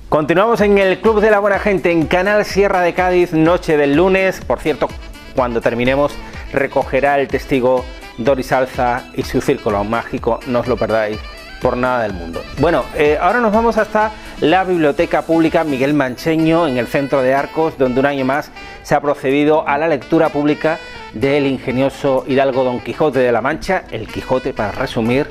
Continuamos en el Club de la Buena Gente en Canal Sierra de Cádiz, noche del lunes. Por cierto, cuando terminemos recogerá el testigo Doris Alza y su círculo mágico, no os lo perdáis por nada del mundo. Bueno, ahora nos vamos hasta la Biblioteca Pública Miguel Mancheño en el centro de Arcos, donde un año más se ha procedido a la lectura pública del ingenioso hidalgo Don Quijote de la Mancha, el Quijote, para resumir.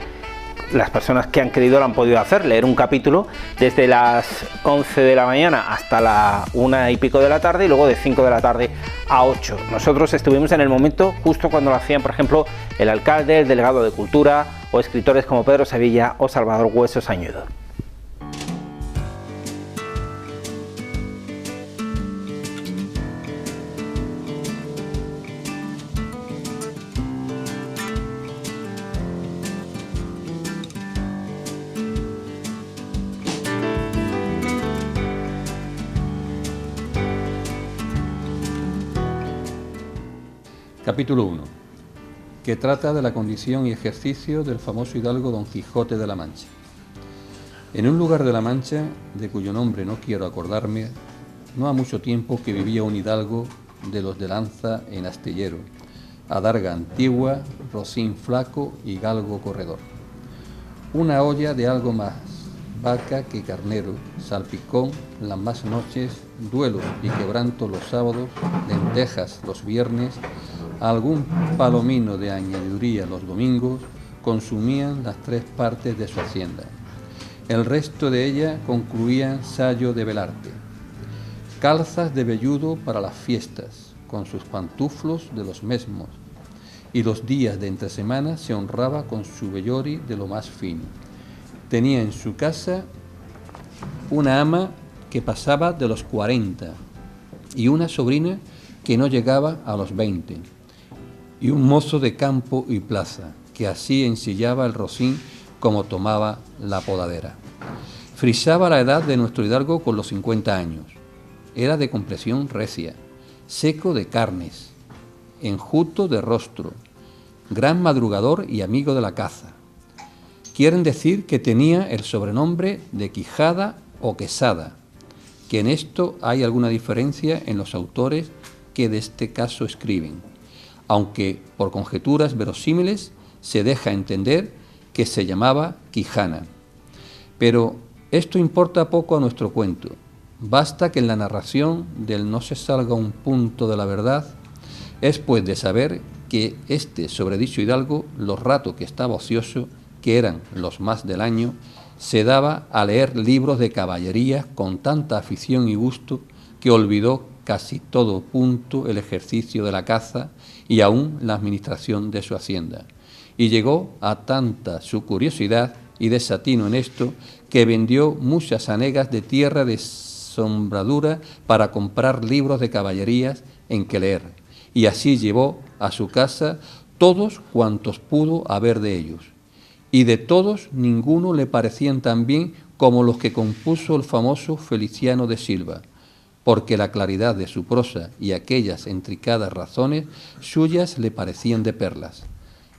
Las personas que han querido lo han podido hacer, leer un capítulo desde las 11 de la mañana hasta la 1 y pico de la tarde y luego de 5 de la tarde a 8. Nosotros estuvimos en el momento justo cuando lo hacían, por ejemplo, el alcalde, el delegado de Cultura o escritores como Pedro Sevilla o Salvador Huesos Añudo. Capítulo 1, que trata de la condición y ejercicio del famoso hidalgo Don Quijote de la Mancha. En un lugar de la Mancha, de cuyo nombre no quiero acordarme, no ha mucho tiempo que vivía un hidalgo de los de lanza en astillero, adarga antigua, rocín flaco y galgo corredor. Una olla de algo más vaca que carnero, salpicón las más noches, duelos y quebranto los sábados, lentejas los viernes, algún palomino de añadiduría los domingos, consumían las 3 partes de su hacienda. El resto de ella concluían sayo de velarte, calzas de velludo para las fiestas, con sus pantuflos de los mesmos, y los días de entre semana se honraba con su vellori de lo más fino. Tenía en su casa una ama que pasaba de los 40 y una sobrina que no llegaba a los 20 y un mozo de campo y plaza que así ensillaba el rocín como tomaba la podadera. Frisaba la edad de nuestro hidalgo con los 50 años. Era de complexión recia, seco de carnes, enjuto de rostro, gran madrugador y amigo de la caza. Quieren decir que tenía el sobrenombre de Quijada o Quesada, que en esto hay alguna diferencia en los autores que de este caso escriben, aunque por conjeturas verosímiles se deja entender que se llamaba Quijana. Pero esto importa poco a nuestro cuento. Basta que en la narración del no se salga un punto de la verdad, es pues de saber que este sobredicho hidalgo, los ratos que estaba ocioso, que eran los más del año, se daba a leer libros de caballerías con tanta afición y gusto que olvidó casi todo punto el ejercicio de la caza y aún la administración de su hacienda. Y llegó a tanta su curiosidad y desatino en esto que vendió muchas hanegas de tierra de sombradura para comprar libros de caballerías en que leer, y así llevó a su casa todos cuantos pudo haber de ellos. Y de todos ninguno le parecían tan bien como los que compuso el famoso Feliciano de Silva, porque la claridad de su prosa y aquellas intricadas razones suyas le parecían de perlas,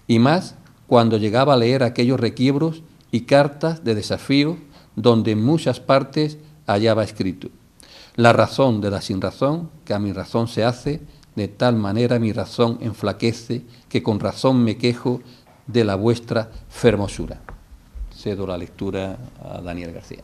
y más cuando llegaba a leer aquellos requiebros y cartas de desafío donde en muchas partes hallaba escrito: la razón de la sinrazón, que a mi razón se hace, de tal manera mi razón enflaquece, que con razón me quejo de la vuestra fermosura. Cedo la lectura a Daniel García.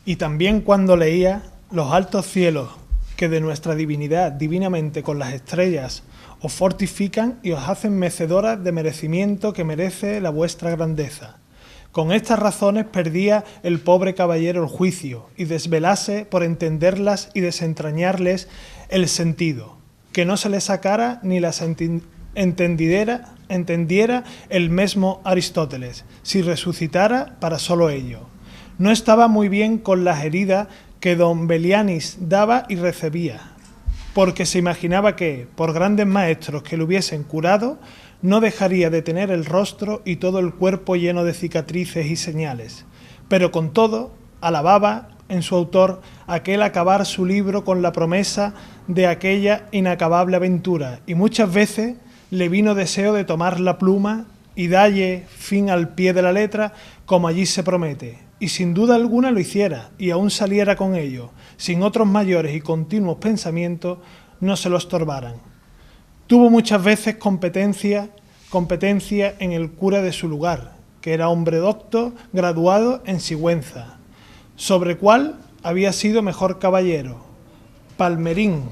Y también cuando leía los altos cielos que de nuestra divinidad divinamente con las estrellas os fortifican y os hacen mecedoras de merecimiento que merece la vuestra grandeza. Con estas razones perdía el pobre caballero el juicio y desvelase por entenderlas y desentrañarles el sentido, que no se le sacara ni las entendiera el mismo Aristóteles, si resucitara para solo ello. No estaba muy bien con las heridas que don Belianis daba y recibía, porque se imaginaba que, por grandes maestros que lo hubiesen curado, no dejaría de tener el rostro y todo el cuerpo lleno de cicatrices y señales. Pero con todo, alababa en su autor aquel acabar su libro con la promesa de aquella inacabable aventura, y muchas veces le vino deseo de tomar la pluma y dalle fin al pie de la letra como allí se promete, y sin duda alguna lo hiciera, y aún saliera con ello, sin otros mayores y continuos pensamientos no se lo estorbaran. Tuvo muchas veces competencia en el cura de su lugar, que era hombre docto, graduado en Sigüenza, sobre cual había sido mejor caballero, Palmerín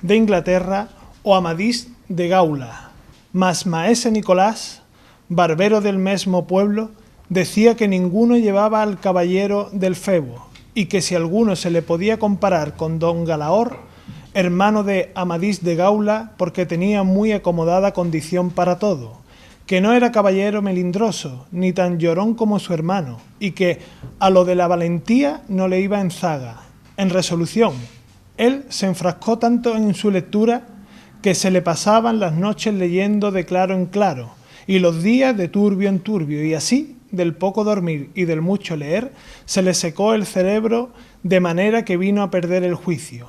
de Inglaterra o Amadís de Gaula, mas maese Nicolás, barbero del mesmo pueblo, decía que ninguno llevaba al caballero del Febo, y que si alguno se le podía comparar con don Galaor, hermano de Amadís de Gaula, porque tenía muy acomodada condición para todo, que no era caballero melindroso, ni tan llorón como su hermano, y que a lo de la valentía no le iba en zaga. En resolución, él se enfrascó tanto en su lectura que se le pasaban las noches leyendo de claro en claro, y los días de turbio en turbio, y así, del poco dormir y del mucho leer, se le secó el cerebro de manera que vino a perder el juicio.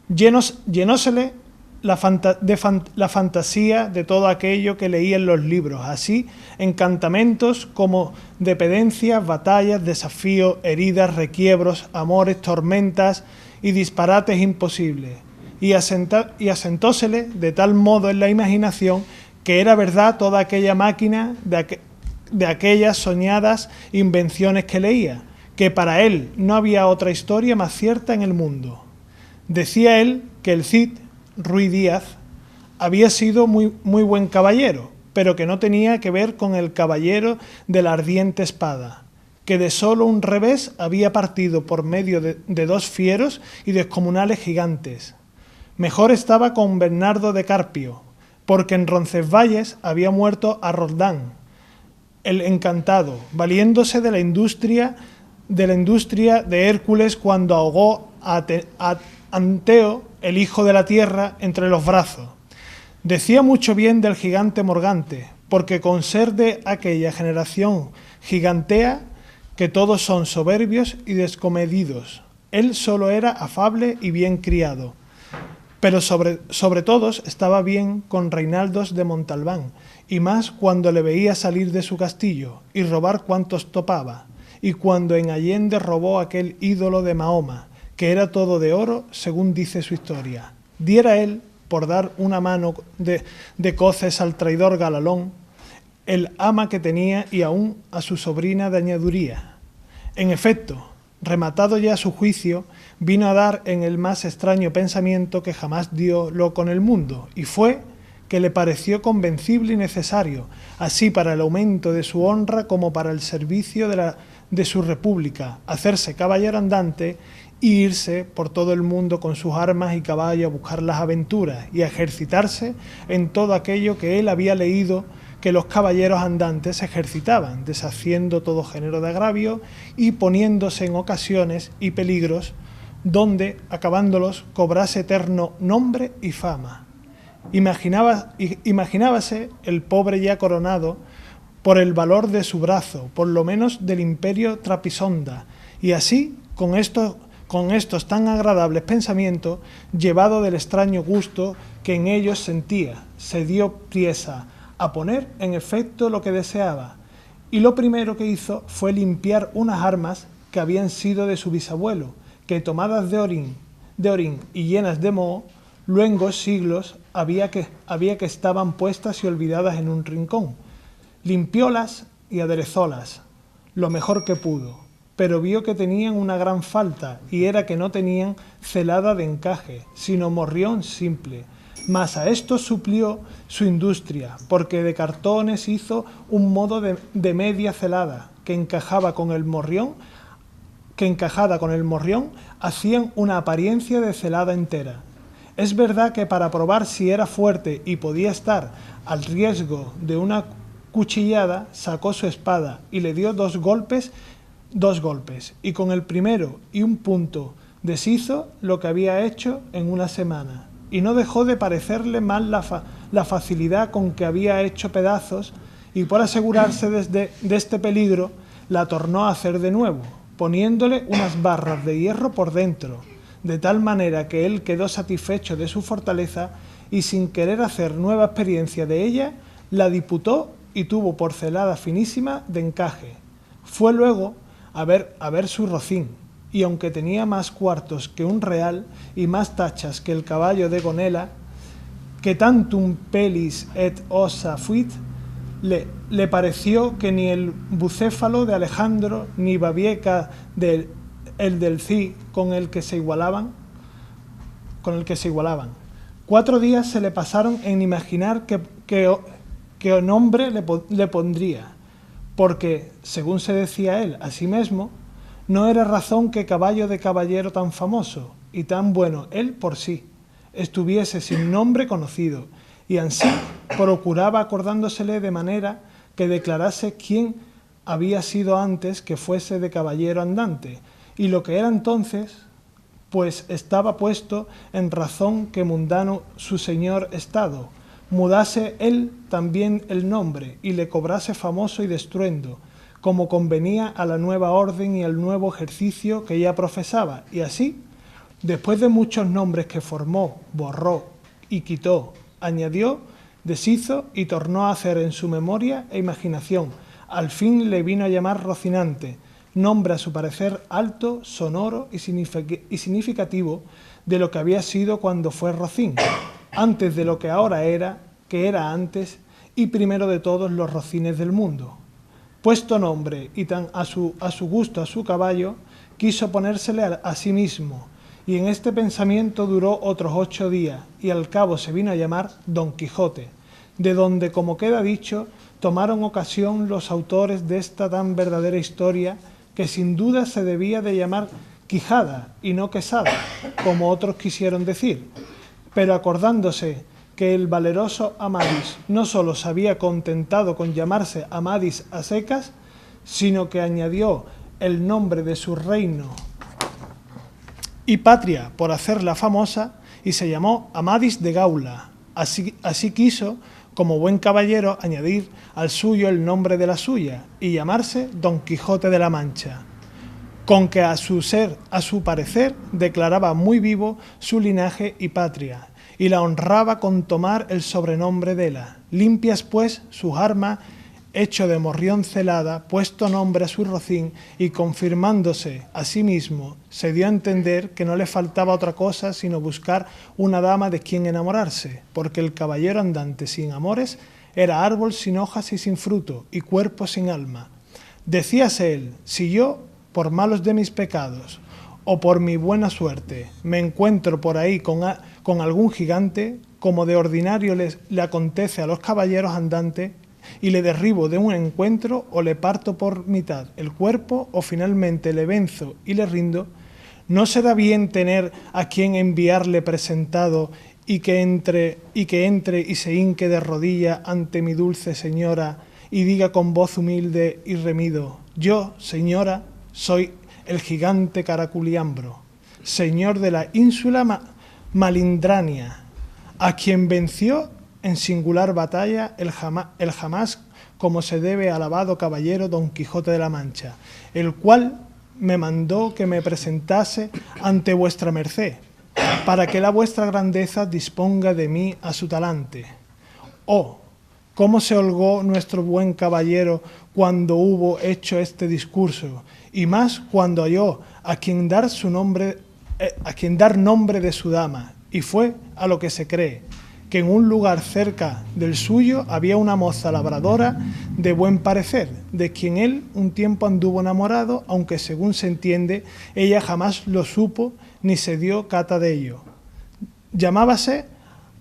Llenósele la fantasía de todo aquello que leía en los libros, así encantamentos como de pedencias, batallas, desafíos, heridas, requiebros, amores, tormentas y disparates imposibles, y asentósele de tal modo en la imaginación que era verdad toda aquella máquina de aquellas soñadas invenciones que leía, que para él no había otra historia más cierta en el mundo. Decía él que el Cid Ruy Díaz había sido muy buen caballero, pero que no tenía que ver con el caballero de la ardiente espada, que de solo un revés había partido por medio de dos fieros y descomunales gigantes. Mejor estaba con Bernardo de Carpio, porque en Roncesvalles había muerto a Roldán, el encantado, valiéndose de la industria de Hércules cuando ahogó a Anteo, el hijo de la tierra, entre los brazos. Decía mucho bien del gigante Morgante, porque con ser de aquella generación gigantea, que todos son soberbios y descomedidos, él solo era afable y bien criado. Pero sobre todos estaba bien con Reinaldos de Montalbán, y más cuando le veía salir de su castillo y robar cuantos topaba, y cuando en Allende robó aquel ídolo de Mahoma, que era todo de oro, según dice su historia. Diera él, por dar una mano de coces al traidor Galalón, el ama que tenía y aún a su sobrina de añaduría. En efecto, rematado ya su juicio, vino a dar en el más extraño pensamiento que jamás dio lo con el mundo, y fue que le pareció convencible y necesario, así para el aumento de su honra como para el servicio de su república, hacerse caballero andante y irse por todo el mundo con sus armas y caballos a buscar las aventuras y a ejercitarse en todo aquello que él había leído que los caballeros andantes se ejercitaban, deshaciendo todo género de agravio y poniéndose en ocasiones y peligros donde, acabándolos, cobrase eterno nombre y fama. Imaginábase el pobre ya coronado por el valor de su brazo, por lo menos del imperio Trapisonda, y así, con estos tan agradables pensamientos, llevado del extraño gusto que en ellos sentía, se dio priesa a poner en efecto lo que deseaba, y lo primero que hizo fue limpiar unas armas que habían sido de su bisabuelo, que tomadas de orín y llenas de moho, luengos siglos había que estaban puestas y olvidadas en un rincón. Limpiólas y aderezólas lo mejor que pudo, pero vio que tenían una gran falta, y era que no tenían celada de encaje, sino morrión simple. Mas a esto suplió su industria, porque de cartones hizo un modo de media celada, que encajada con el morrión, hacían una apariencia de celada entera. Es verdad que para probar si era fuerte y podía estar al riesgo de una cuchillada, sacó su espada y le dio dos golpes, y con el primero y un punto deshizo lo que había hecho en una semana, y no dejó de parecerle mal la facilidad con que había hecho pedazos, y por asegurarse de este peligro, la tornó a hacer de nuevo, poniéndole unas barras de hierro por dentro, de tal manera que él quedó satisfecho de su fortaleza y sin querer hacer nueva experiencia de ella, la diputó y tuvo porcelada finísima de encaje. Fue luego a ver su rocín, y aunque tenía más cuartos que un real y más tachas que el caballo de Gonela, que tantum pelis et ossa fuit, le pareció que ni el bucéfalo de Alejandro ni Babieca el del Cid con el que se igualaban. 4 días se le pasaron en imaginar qué nombre le pondría, porque, según se decía él a sí mismo, no era razón que caballo de caballero tan famoso y tan bueno él por sí estuviese sin nombre conocido, y ansí procuraba acordándosele de manera que declarase quién había sido antes que fuese de caballero andante, y lo que era entonces, pues estaba puesto en razón que mundano su señor estado, mudase él también el nombre y le cobrase famoso y destruendo, como convenía a la nueva orden y al nuevo ejercicio que ella profesaba, y así, después de muchos nombres que formó, borró y quitó, añadió, deshizo y tornó a hacer en su memoria e imaginación, al fin le vino a llamar Rocinante, nombre a su parecer alto, sonoro y significativo de lo que había sido cuando fue Rocín, antes de lo que ahora era, que era antes y primero de todos los rocines del mundo. Puesto nombre y tan a su gusto a su caballo, quiso ponérsele a sí mismo, y en este pensamiento duró otros 8 días, y al cabo se vino a llamar Don Quijote, de donde, como queda dicho, tomaron ocasión los autores de esta tan verdadera historia, que sin duda se debía de llamar Quijada y no Quesada, como otros quisieron decir, pero acordándose que el valeroso Amadís no sólo se había contentado con llamarse Amadís a secas, sino que añadió el nombre de su reino y patria por hacerla famosa, y se llamó Amadís de Gaula. Así quiso, como buen caballero, añadir al suyo el nombre de la suya, y llamarse Don Quijote de la Mancha, con que a su parecer declaraba muy vivo su linaje y patria, y la honraba con tomar el sobrenombre de la. Limpias pues sus armas, hecho de morrión celada, puesto nombre a su rocín, y confirmándose a sí mismo, se dio a entender que no le faltaba otra cosa sino buscar una dama de quien enamorarse, porque el caballero andante sin amores era árbol sin hojas y sin fruto, y cuerpo sin alma. Decíase él, si yo, por malos de mis pecados, o por mi buena suerte, me encuentro por ahí con algún gigante, como de ordinario le acontece a los caballeros andantes, y le derribo de un encuentro, o le parto por mitad el cuerpo, o finalmente le venzo y le rindo, ¿no será bien tener a quien enviarle presentado y que entre y se hinque de rodilla ante mi dulce señora y diga con voz humilde y remido, yo, señora, soy el gigante Caraculiambro, señor de la ínsula Malindrania, a quien venció en singular batalla el jamás como se debe alabado caballero Don Quijote de la Mancha, el cual me mandó que me presentase ante vuestra merced, para que la vuestra grandeza disponga de mí a su talante. Oh, cómo se holgó nuestro buen caballero cuando hubo hecho este discurso, y más cuando halló a quien dar nombre de su dama, y fue a lo que se cree, que en un lugar cerca del suyo había una moza labradora de buen parecer, de quien él un tiempo anduvo enamorado, aunque según se entiende, ella jamás lo supo ni se dio cata de ello. Llamábase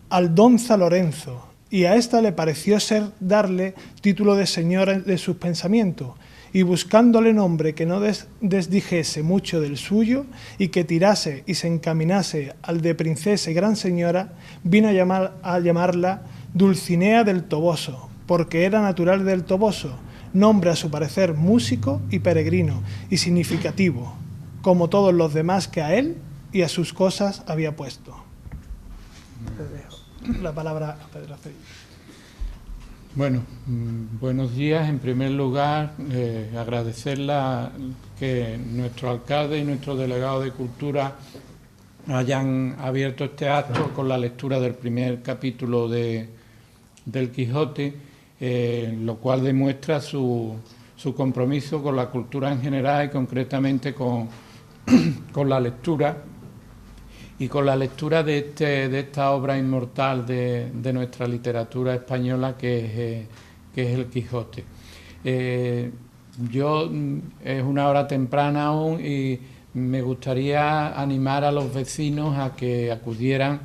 Aldonza Lorenzo, y a ésta le pareció ser darle título de señora de sus pensamientos, y buscándole nombre que no desdijese mucho del suyo, y que tirase y se encaminase al de princesa y gran señora, vino a llamarla Dulcinea del Toboso, porque era natural del Toboso, nombre a su parecer músico y peregrino, y significativo, como todos los demás que a él y a sus cosas había puesto. Te dejo la palabra a Pedro Acevedo. Bueno, buenos días. En primer lugar, agradecer que nuestro alcalde y nuestro delegado de Cultura hayan abierto este acto con la lectura del primer capítulo del Quijote. lo cual demuestra su compromiso con la cultura en general y concretamente con la lectura y con la lectura de esta obra inmortal de nuestra literatura española que es el Quijote. Es una hora temprana aún y me gustaría animar a los vecinos a que acudieran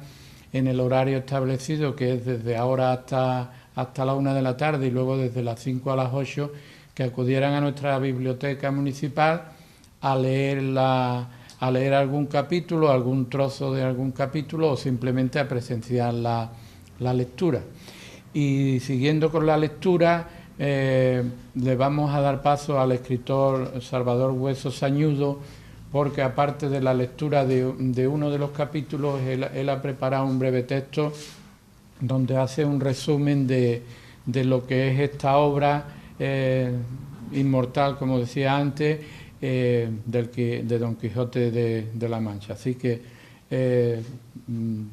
en el horario establecido, que es desde ahora hasta la 1 de la tarde y luego desde las 5 a las 8, que acudieran a nuestra biblioteca municipal a leer algún capítulo, algún trozo de algún capítulo o simplemente a presenciar la lectura. Y siguiendo con la lectura, le vamos a dar paso al escritor Salvador Hueso Sañudo, porque aparte de la lectura de uno de los capítulos, él ha preparado un breve texto donde hace un resumen de lo que es esta obra inmortal, como decía antes, de Don Quijote de la Mancha. Así que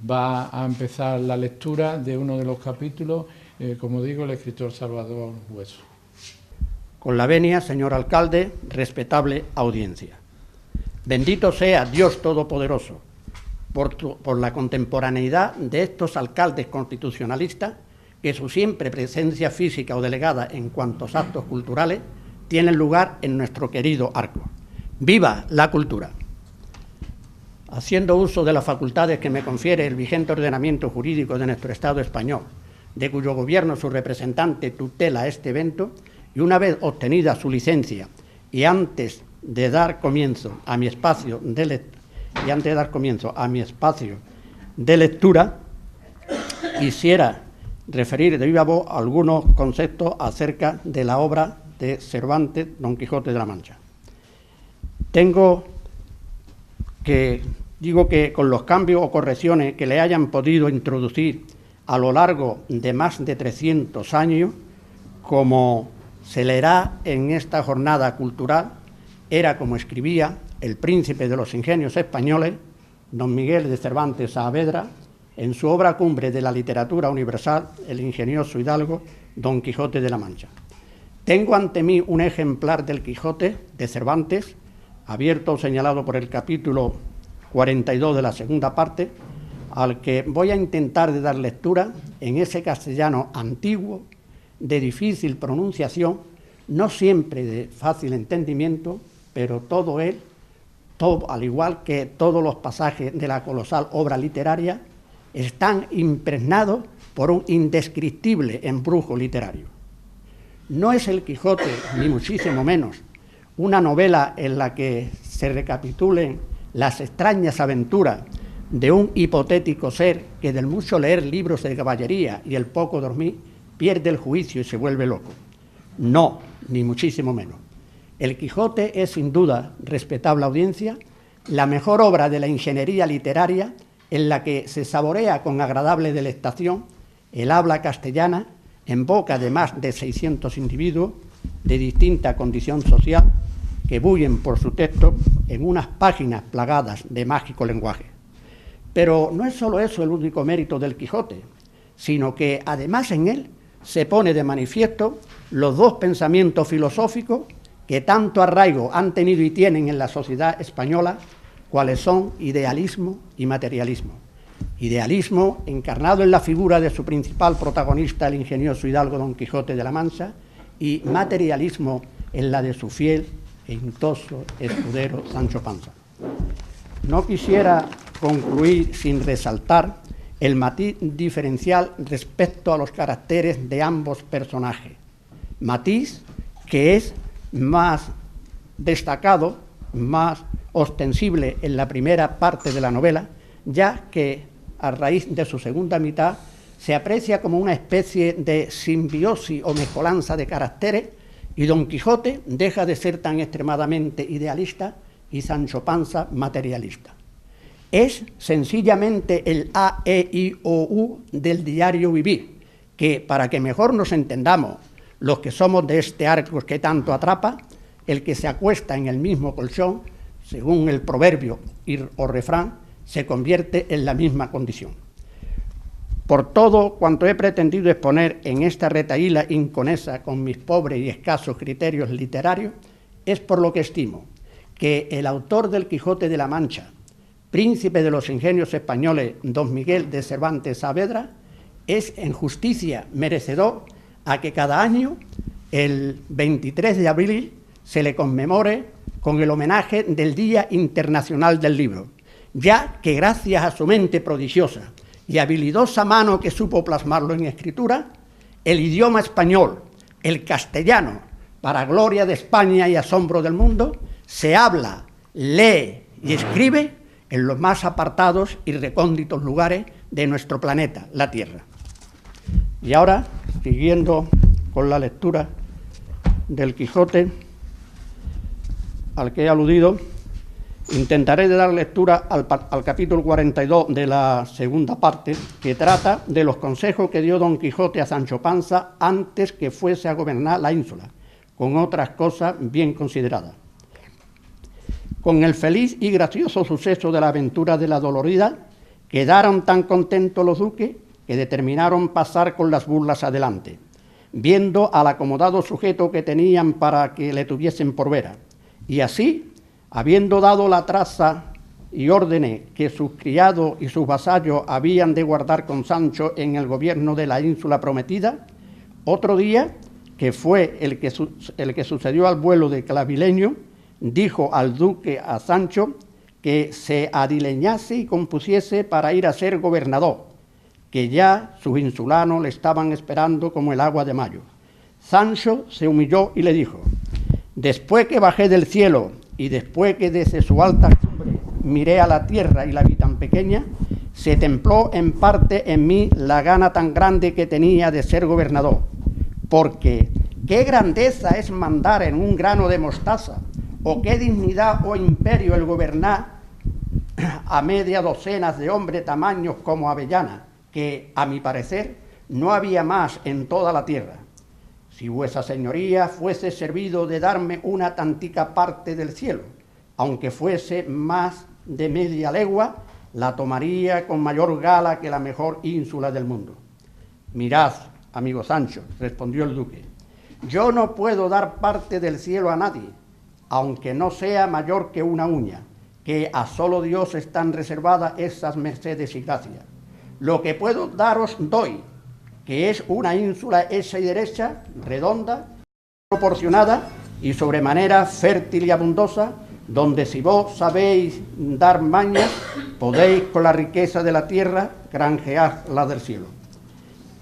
va a empezar la lectura de uno de los capítulos, como digo, el escritor Salvador Hueso. Con la venia, señor alcalde, respetable audiencia. Bendito sea Dios Todopoderoso por la contemporaneidad de estos alcaldes constitucionalistas que su siempre presencia física o delegada en cuantos actos culturales tienen lugar en nuestro querido Arco. ¡Viva la cultura! Haciendo uso de las facultades que me confiere el vigente ordenamiento jurídico de nuestro Estado español, de cuyo gobierno su representante tutela este evento, y una vez obtenida su licencia y antes de dar comienzo a mi espacio de lectura, quisiera referir de viva voz algunos conceptos acerca de la obra de Cervantes, Don Quijote de la Mancha. Digo que con los cambios o correcciones que le hayan podido introducir a lo largo de más de 300 años, como se leerá en esta jornada cultural, era como escribía el príncipe de los ingenios españoles, don Miguel de Cervantes Saavedra, en su obra cumbre de la literatura universal, el ingenioso hidalgo Don Quijote de la Mancha. Tengo ante mí un ejemplar del Quijote de Cervantes, abierto o señalado por el capítulo 42 de la segunda parte, al que voy a intentar de dar lectura en ese castellano antiguo, de difícil pronunciación, no siempre de fácil entendimiento, pero todo, al igual que todos los pasajes de la colosal obra literaria, están impregnados por un indescriptible embrujo literario. No es el Quijote, ni muchísimo menos, una novela en la que se recapitulen las extrañas aventuras de un hipotético ser que del mucho leer libros de caballería y el poco dormir pierde el juicio y se vuelve loco. No, ni muchísimo menos. El Quijote es, sin duda, respetable audiencia, la mejor obra de la ingeniería literaria en la que se saborea con agradable delectación el habla castellana en boca de más de 600 individuos de distinta condición social que bullen por su texto en unas páginas plagadas de mágico lenguaje. Pero no es solo eso el único mérito del Quijote, sino que además en él se pone de manifiesto los dos pensamientos filosóficos que tanto arraigo han tenido y tienen en la sociedad española, cuáles son idealismo y materialismo. Idealismo encarnado en la figura de su principal protagonista, el ingenioso hidalgo Don Quijote de la Mancha, y materialismo en la de su fiel e intoso escudero Sancho Panza. No quisiera concluir sin resaltar el matiz diferencial respecto a los caracteres de ambos personajes, matiz que es más destacado, más ostensible en la primera parte de la novela, ya que a raíz de su segunda mitad se aprecia como una especie de simbiosis o mezcolanza de caracteres y Don Quijote deja de ser tan extremadamente idealista y Sancho Panza materialista. Es sencillamente el A, E, I, O, U del diario vivir, que para que mejor nos entendamos los que somos de este arco que tanto atrapa, el que se acuesta en el mismo colchón, según el proverbio o refrán, se convierte en la misma condición. Por todo cuanto he pretendido exponer en esta retahíla inconesa con mis pobres y escasos criterios literarios, es por lo que estimo que el autor del Quijote de la Mancha, príncipe de los ingenios españoles, don Miguel de Cervantes Saavedra, es en justicia merecedor a que cada año, el 23 de abril, se le conmemore con el homenaje del Día Internacional del Libro, ya que gracias a su mente prodigiosa y habilidosa mano que supo plasmarlo en escritura, el idioma español, el castellano, para gloria de España y asombro del mundo, se habla, lee y escribe en los más apartados y recónditos lugares de nuestro planeta, la Tierra. Y ahora, siguiendo con la lectura del Quijote al que he aludido, intentaré de dar lectura al capítulo 42 de la segunda parte, que trata de los consejos que dio Don Quijote a Sancho Panza antes que fuese a gobernar la ínsula, con otras cosas bien consideradas. Con el feliz y gracioso suceso de la aventura de la Dolorida, quedaron tan contentos los duques que determinaron pasar con las burlas adelante, viendo al acomodado sujeto que tenían para que le tuviesen por vera, y así, habiendo dado la traza y órdenes que sus criados y sus vasallos habían de guardar con Sancho en el gobierno de la ínsula prometida, otro día, que fue el que sucedió al vuelo de Clavileño, dijo al duque a Sancho que se adileñase y compusiese para ir a ser gobernador, que ya sus insulanos le estaban esperando como el agua de mayo. Sancho se humilló y le dijo: después que bajé del cielo y después que desde su alta cumbre miré a la tierra y la vi tan pequeña, se templó en parte en mí la gana tan grande que tenía de ser gobernador, porque qué grandeza es mandar en un grano de mostaza, o qué dignidad o imperio el gobernar a media docenas de hombres tamaños como avellana, que, a mi parecer, no había más en toda la tierra. Si vuesa señoría fuese servido de darme una tantica parte del cielo, aunque fuese más de media legua, la tomaría con mayor gala que la mejor ínsula del mundo. Mirad, amigo Sancho, respondió el duque, yo no puedo dar parte del cielo a nadie, aunque no sea mayor que una uña, que a solo Dios están reservadas esas mercedes y gracias. Lo que puedo daros doy, que es una ínsula hecha y derecha, redonda, proporcionada y sobremanera fértil y abundosa, donde si vos sabéis dar mañas, podéis con la riqueza de la tierra granjear la del cielo.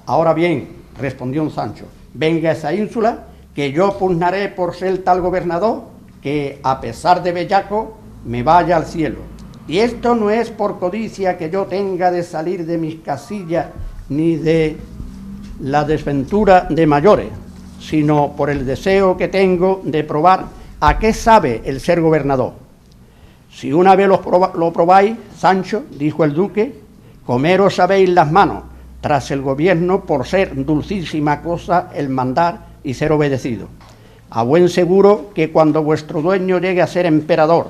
Ahora bien, respondió Sancho, venga a esa ínsula, que yo pugnaré por ser tal gobernador, que a pesar de bellaco, me vaya al cielo. Y esto no es por codicia que yo tenga de salir de mis casillas, ni de la desventura de mayores, sino por el deseo que tengo de probar a qué sabe el ser gobernador. Si una vez lo probáis, Sancho, dijo el duque, comeros sabéis las manos, tras el gobierno, por ser dulcísima cosa el mandar y ser obedecido. A buen seguro que cuando vuestro dueño llegue a ser emperador,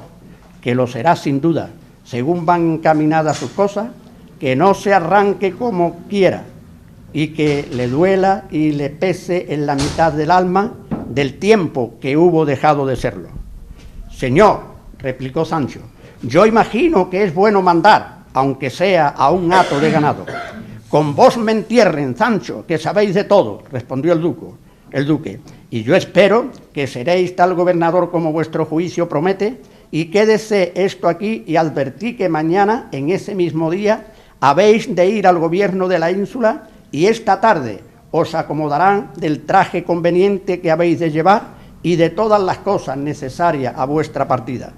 que lo será sin duda, según van encaminadas sus cosas, que no se arranque como quiera, y que le duela y le pese en la mitad del alma del tiempo que hubo dejado de serlo. Señor, replicó Sancho, yo imagino que es bueno mandar, aunque sea a un hato de ganado. Con vos me entierren, Sancho, que sabéis de todo, respondió el duque, y yo espero que seréis tal gobernador como vuestro juicio promete, y quédese esto aquí y advertí que mañana, en ese mismo día, habéis de ir al gobierno de la ínsula, y esta tarde os acomodarán del traje conveniente que habéis de llevar y de todas las cosas necesarias a vuestra partida.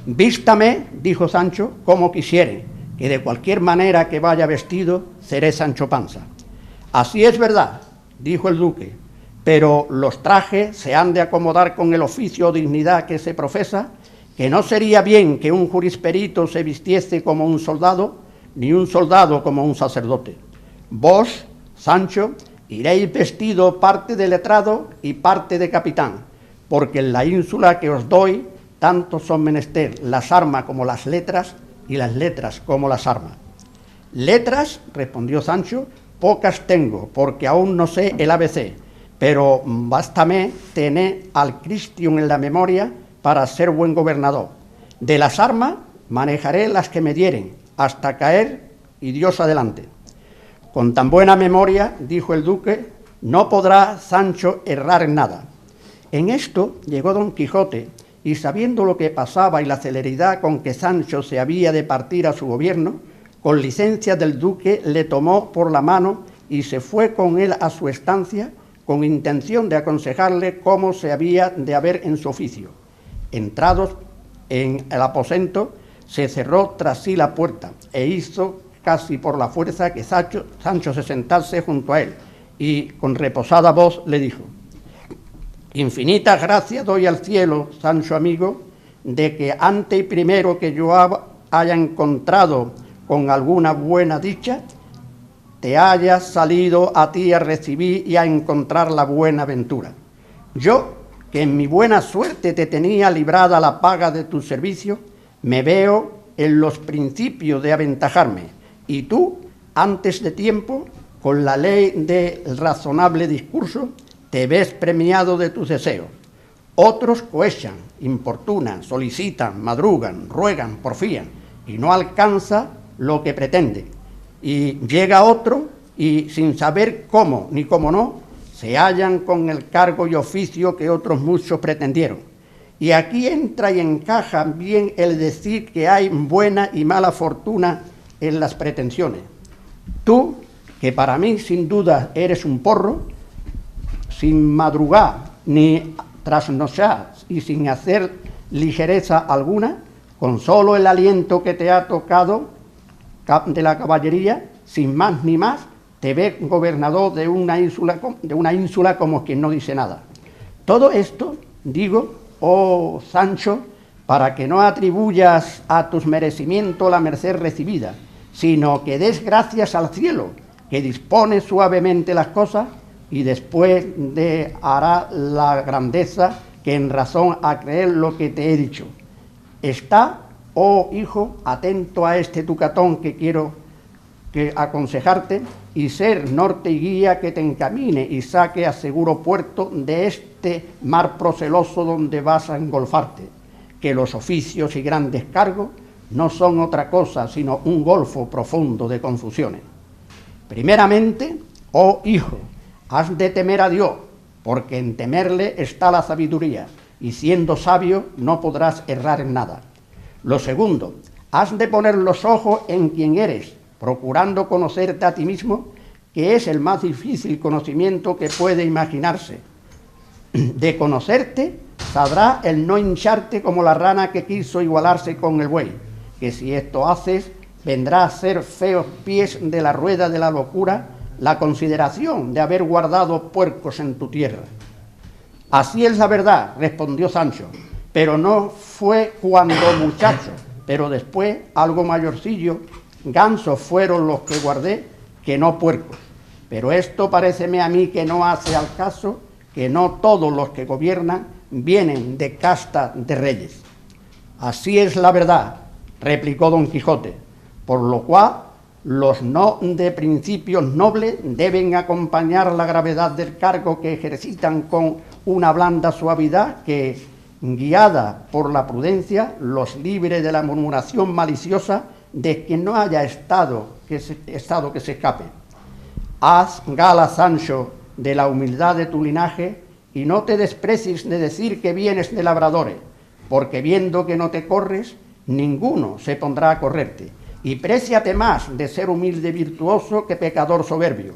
Vístame, dijo Sancho, como quisiere, que de cualquier manera que vaya vestido, seré Sancho Panza. Así es verdad, dijo el duque, pero los trajes se han de acomodar con el oficio o dignidad que se profesa, que no sería bien que un jurisperito se vistiese como un soldado, ni un soldado como un sacerdote. Vos, Sancho, iréis vestido parte de letrado y parte de capitán, porque en la ínsula que os doy, tanto son menester las armas como las letras, y las letras como las armas. Letras, respondió Sancho, pocas tengo, porque aún no sé el ABC, pero bástame tener al Cristium en la memoria para ser buen gobernador. De las armas manejaré las que me dieren, hasta caer y Dios adelante. Con tan buena memoria, dijo el duque, no podrá Sancho errar en nada. En esto llegó Don Quijote, y sabiendo lo que pasaba y la celeridad con que Sancho se había de partir a su gobierno, con licencia del duque le tomó por la mano y se fue con él a su estancia con intención de aconsejarle cómo se había de haber en su oficio. Entrados en el aposento, se cerró tras sí la puerta e hizo casi por la fuerza que Sancho se sentase junto a él y con reposada voz le dijo: infinitas gracias doy al cielo, Sancho amigo, de que antes y primero que yo haya encontrado con alguna buena dicha, te haya salido a ti a recibir y a encontrar la buena ventura. Yo, que en mi buena suerte te tenía librada la paga de tu servicio, me veo en los principios de aventajarme, y tú, antes de tiempo, con la ley del razonable discurso, te ves premiado de tus deseos. Otros cohechan, importunan, solicitan, madrugan, ruegan, porfían, y no alcanza lo que pretende. Y llega otro, y sin saber cómo ni cómo no, se hallan con el cargo y oficio que otros muchos pretendieron. Y aquí entra y encaja bien el decir que hay buena y mala fortuna en las pretensiones. Tú, que para mí sin duda eres un porro, sin madrugar ni trasnochar y sin hacer ligereza alguna, con solo el aliento que te ha tocado de la caballería, sin más ni más, te ves gobernador de una ínsula como quien no dice nada. Todo esto, digo, oh Sancho, para que no atribuyas a tus merecimientos la merced recibida, sino que des gracias al cielo, que dispone suavemente las cosas y después hará la grandeza que en razón a creer lo que te he dicho. Está, oh hijo, atento a este tucatón que quiero aconsejarte, y ser norte y guía que te encamine y saque a seguro puerto de este mar proceloso donde vas a engolfarte, que los oficios y grandes cargos no son otra cosa sino un golfo profundo de confusiones. Primeramente, oh hijo, has de temer a Dios, porque en temerle está la sabiduría, y siendo sabio no podrás errar en nada. Lo segundo, has de poner los ojos en quien eres, procurando conocerte a ti mismo, que es el más difícil conocimiento que puede imaginarse. De conocerte, sabrá el no hincharte como la rana que quiso igualarse con el buey, que si esto haces, vendrá a ser feos pies de la rueda de la locura la consideración de haber guardado puercos en tu tierra. Así es la verdad, respondió Sancho, pero no fue cuando muchacho, pero después, algo mayorcillo, gansos fueron los que guardé, que no puercos. Pero esto paréceme a mí que no hace al caso, que no todos los que gobiernan vienen de casta de reyes. Así es la verdad, replicó Don Quijote, por lo cual los no de principios nobles deben acompañar la gravedad del cargo que ejercitan con una blanda suavidad que, guiada por la prudencia, los libre de la murmuración maliciosa de quien no haya estado que se escape. Haz gala, Sancho, de la humildad de tu linaje y no te desprecies de decir que vienes de labradores, porque viendo que no te corres, ninguno se pondrá a correrte, y préciate más de ser humilde virtuoso que pecador soberbio.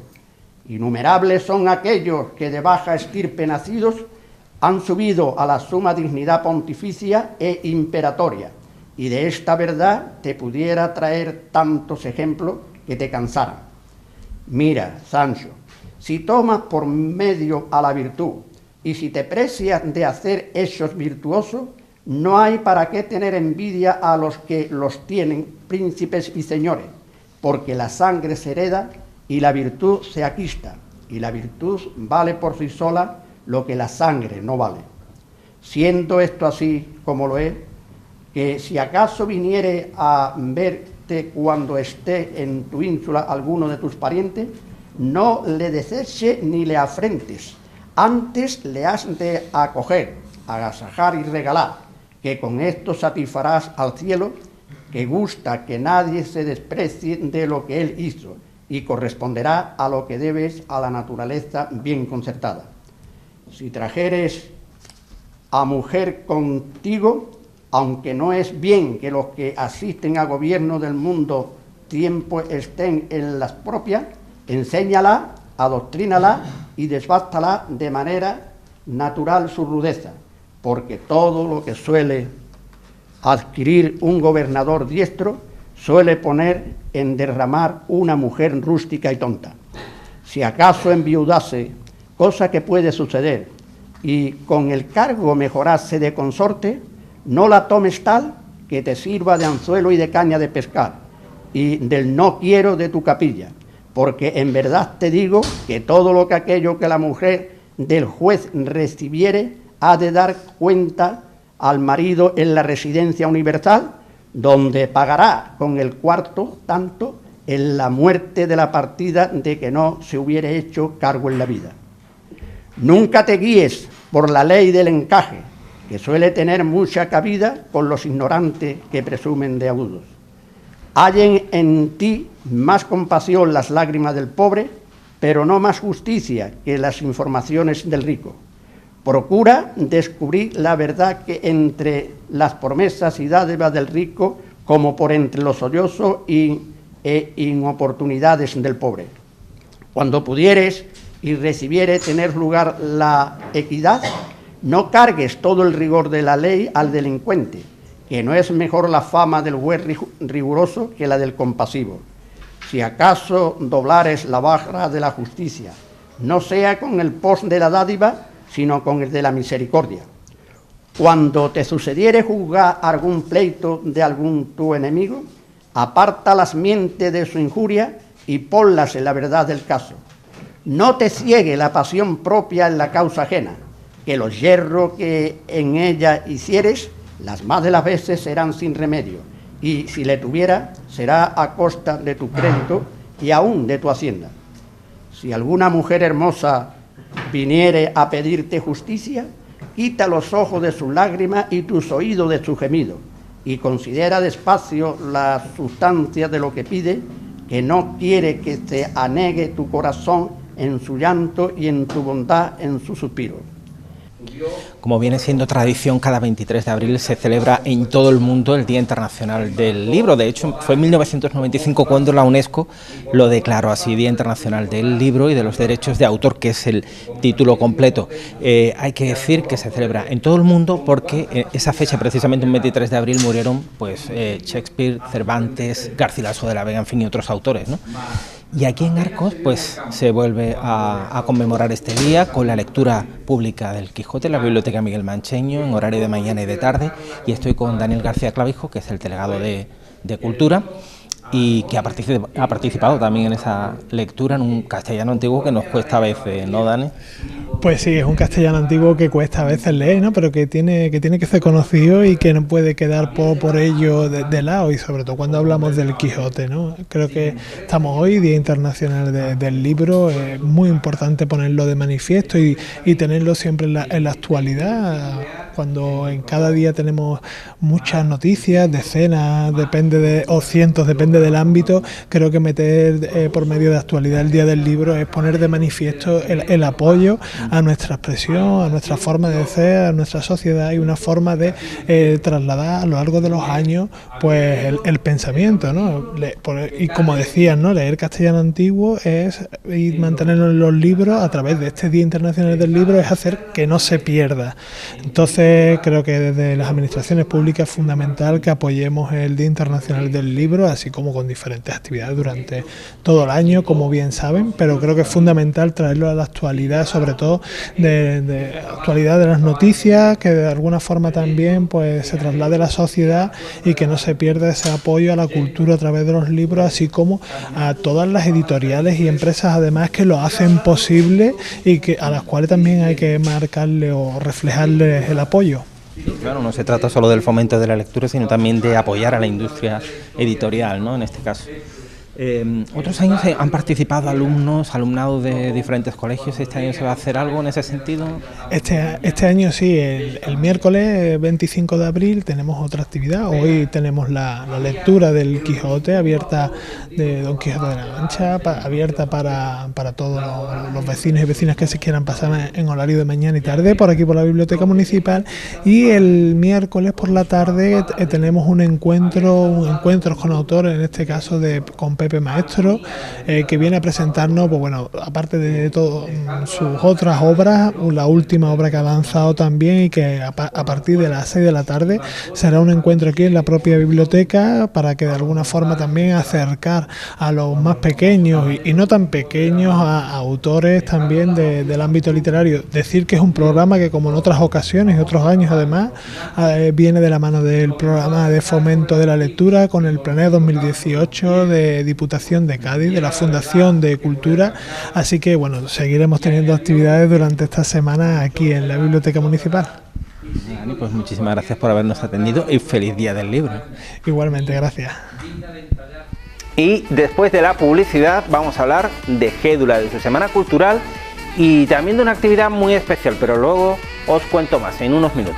Innumerables son aquellos que de baja estirpe nacidos han subido a la suma dignidad pontificia e imperatoria, y de esta verdad te pudiera traer tantos ejemplos que te cansaran. Mira, Sancho, si tomas por medio a la virtud y si te precias de hacer hechos virtuosos, no hay para qué tener envidia a los que los tienen, príncipes y señores, porque la sangre se hereda y la virtud se aquista, y la virtud vale por sí sola lo que la sangre no vale. Siendo esto así como lo es, que si acaso viniere a ver visite cuando esté en tu ínsula alguno de tus parientes, no le deseches ni le afrentes, antes le has de acoger, agasajar y regalar, que con esto satisfarás al cielo, que gusta que nadie se desprecie de lo que él hizo, y corresponderá a lo que debes a la naturaleza bien concertada. Si trajeres a mujer contigo, aunque no es bien que los que asisten a gobierno del mundo tiempo estén en las propias, enséñala, adoctrínala y desbástala de manera natural su rudeza, porque todo lo que suele adquirir un gobernador diestro suele poner en derramar una mujer rústica y tonta. Si acaso enviudase, cosa que puede suceder, y con el cargo mejorase de consorte, no la tomes tal que te sirva de anzuelo y de caña de pescar, y del no quiero de tu capilla, porque en verdad te digo que todo lo que aquello que la mujer del juez recibiere ha de dar cuenta al marido en la residencia universal, donde pagará con el cuarto tanto en la muerte de la partida de que no se hubiere hecho cargo en la vida. Nunca te guíes por la ley del encaje, que suele tener mucha cabida con los ignorantes que presumen de agudos. Hallen en ti más compasión las lágrimas del pobre, pero no más justicia que las informaciones del rico. Procura descubrir la verdad que entre las promesas y dádivas del rico, como por entre los sollozos e inoportunidades del pobre. Cuando pudieres y recibieres tener lugar la equidad, no cargues todo el rigor de la ley al delincuente, que no es mejor la fama del juez riguroso que la del compasivo. Si acaso doblares la barra de la justicia, no sea con el pos de la dádiva, sino con el de la misericordia. Cuando te sucediere juzgar algún pleito de algún tu enemigo, aparta las mientes de su injuria y ponlas en la verdad del caso. No te ciegue la pasión propia en la causa ajena, que los yerros que en ella hicieres, las más de las veces serán sin remedio, y si le tuviera, será a costa de tu crédito y aún de tu hacienda. Si alguna mujer hermosa viniere a pedirte justicia, quita los ojos de sus lágrimas y tus oídos de su gemido, y considera despacio la sustancia de lo que pide, que no quiere que te anegue tu corazón en su llanto y en tu bondad en su suspiro. Como viene siendo tradición, cada 23 de abril se celebra en todo el mundo el Día Internacional del Libro. De hecho, fue en 1995 cuando la UNESCO lo declaró así, Día Internacional del Libro y de los Derechos de Autor, que es el título completo. Hay que decir que se celebra en todo el mundo porque esa fecha, precisamente un 23 de abril, murieron pues Shakespeare, Cervantes, Garcilaso de la Vega, en fin, y otros autores, ¿no? Y aquí en Arcos pues se vuelve a conmemorar este día con la lectura pública del Quijote en la Biblioteca Miguel Mancheño en horario de mañana y de tarde, y estoy con Daniel García Clavijo, que es el delegado de Cultura y que ha participado también en esa lectura en un castellano antiguo que nos cuesta a veces, ¿no, Dani? Pues sí, es un castellano antiguo que cuesta a veces leer, ¿no? Pero que tiene que ser conocido y que no puede quedar por ello de lado, y sobre todo cuando hablamos del Quijote, ¿no? Creo que estamos hoy, Día Internacional del Libro, es muy importante ponerlo de manifiesto y tenerlo siempre en la actualidad, cuando en cada día tenemos muchas noticias, decenas, o cientos, depende del ámbito. Creo que meter por medio de actualidad el Día del Libro es poner de manifiesto el apoyo a nuestra expresión, a nuestra forma de ser, a nuestra sociedad, y una forma de trasladar a lo largo de los años pues el pensamiento, ¿no? Y como decías, ¿no? Leer castellano antiguo y mantenerlo en los libros a través de este Día Internacional del Libro es hacer que no se pierda. Entonces creo que desde las administraciones públicas es fundamental que apoyemos el Día Internacional del Libro, así como con diferentes actividades durante todo el año, como bien saben, pero creo que es fundamental traerlo a la actualidad, sobre todo de actualidad de las noticias, que de alguna forma también pues se traslade a la sociedad y que no se pierda ese apoyo a la cultura a través de los libros, así como a todas las editoriales y empresas además que lo hacen posible y que a las cuales también hay que marcarle o reflejarles el apoyo. Claro, no se trata solo del fomento de la lectura, sino también de apoyar a la industria editorial, ¿no? En este caso. Otros años han participado alumnado de diferentes colegios. ¿Este año se va a hacer algo en ese sentido? Este año sí, el miércoles 25 de abril tenemos otra actividad. Hoy tenemos la lectura del Quijote abierta, de Don Quijote de la Mancha, abierta para todos los vecinos y vecinas que se quieran pasar en horario de mañana y tarde por aquí por la Biblioteca Municipal. Y el miércoles por la tarde tenemos un encuentro con autores, en este caso con Pepe Maestro, que viene a presentarnos, pues bueno, aparte de todo sus otras obras, la última obra que ha lanzado también, y que a partir de las 6 de la tarde será un encuentro aquí en la propia biblioteca para que de alguna forma también acercar a los más pequeños y no tan pequeños a autores también del ámbito literario. Decir que es un programa que, como en otras ocasiones y otros años además, viene de la mano del programa de fomento de la lectura con el Planeo 2018 de Diputación de Cádiz, de la Fundación de Cultura. Así que bueno, seguiremos teniendo actividades durante esta semana aquí en la Biblioteca Municipal. Dani, pues muchísimas gracias por habernos atendido y feliz Día del Libro. Igualmente, gracias. Y después de la publicidad vamos a hablar de Gédula, de su semana cultural y también de una actividad muy especial, pero luego os cuento más en unos minutos.